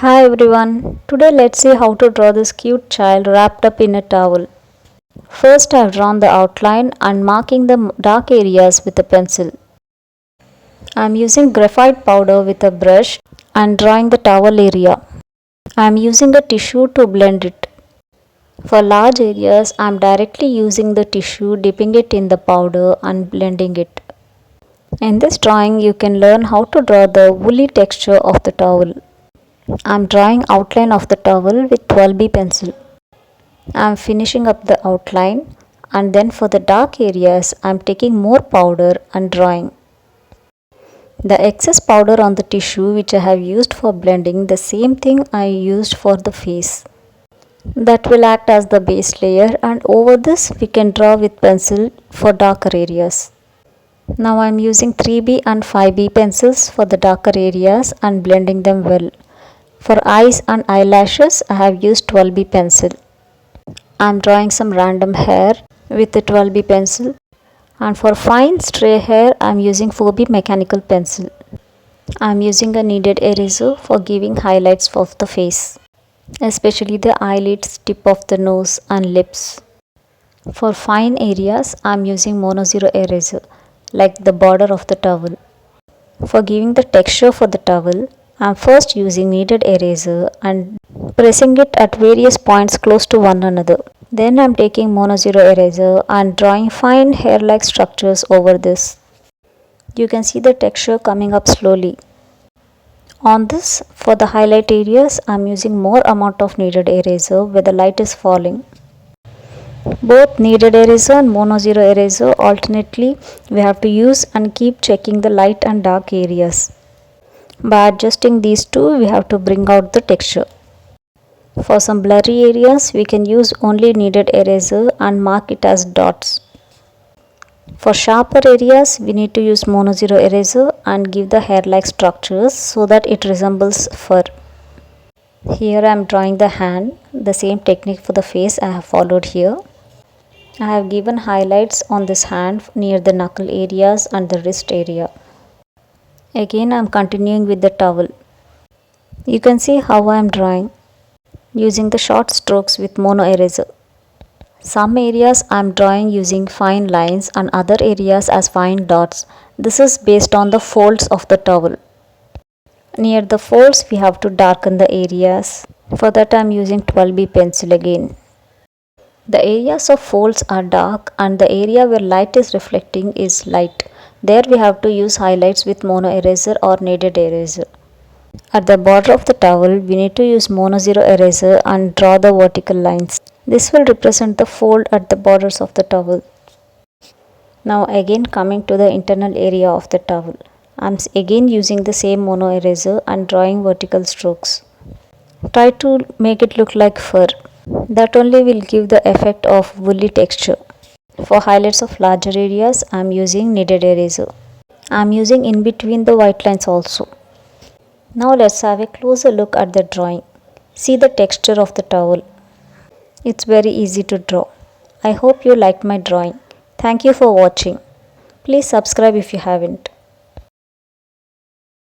Hi everyone, today let's see how to draw this cute child wrapped up in a towel. First I have drawn the outline and marking the dark areas with a pencil. I am using graphite powder with a brush and drawing the towel area. I am using a tissue to blend it. For large areas I am directly using the tissue, dipping it in the powder and blending it. In this drawing you can learn how to draw the woolly texture of the towel. I am drawing outline of the towel with 12B pencil. I am finishing up the outline, and then for the dark areas I am taking more powder and drawing. The excess powder on the tissue which I have used for blending, the same thing I used for the face. That will act as the base layer, and over this we can draw with pencil for darker areas. Now I am using 3B and 5B pencils for the darker areas and blending them well. For eyes and eyelashes I have used 12B pencil. I am drawing some random hair with the 12B pencil, and for fine stray hair I am using 4B mechanical pencil. I am using a kneaded eraser for giving highlights of the face, especially the eyelids, tip of the nose and lips. For fine areas I am using mono zero eraser like the border of the towel. For giving the texture for the towel, I am first using kneaded eraser and pressing it at various points close to one another. Then I am taking mono zero eraser and drawing fine hair-like structures over this. You can see the texture coming up slowly. On this, for the highlight areas, I am using more amount of kneaded eraser where the light is falling. Both kneaded eraser and mono zero eraser alternately we have to use and keep checking the light and dark areas. By adjusting these two, we have to bring out the texture. For some blurry areas, we can use only kneaded eraser and mark it as dots. For sharper areas, we need to use mono zero eraser and give the hair-like structures so that it resembles fur. Here I am drawing the hand. The same technique for the face I have followed here. I have given highlights on this hand near the knuckle areas and the wrist area. Again I am continuing with the towel. You can see how I am drawing using the short strokes with mono eraser. Some areas I am drawing using fine lines and other areas as fine dots. This is based on the folds of the towel. Near the folds we have to darken the areas. For that I am using 12B pencil again. The areas of folds are dark and the area where light is reflecting is light. There we have to use highlights with mono eraser or kneaded eraser. At the border of the towel we need to use mono zero eraser and draw the vertical lines. This will represent the fold at the borders of the towel. Now again coming to the internal area of the towel. I am again using the same mono eraser and drawing vertical strokes. Try to make it look like fur. That only will give the effect of woolly texture. For highlights of larger areas, I am using kneaded eraser. I am using in between the white lines also. Now let's have a closer look at the drawing. See the texture of the towel. It's very easy to draw. I hope you liked my drawing. Thank you for watching. Please subscribe if you haven't.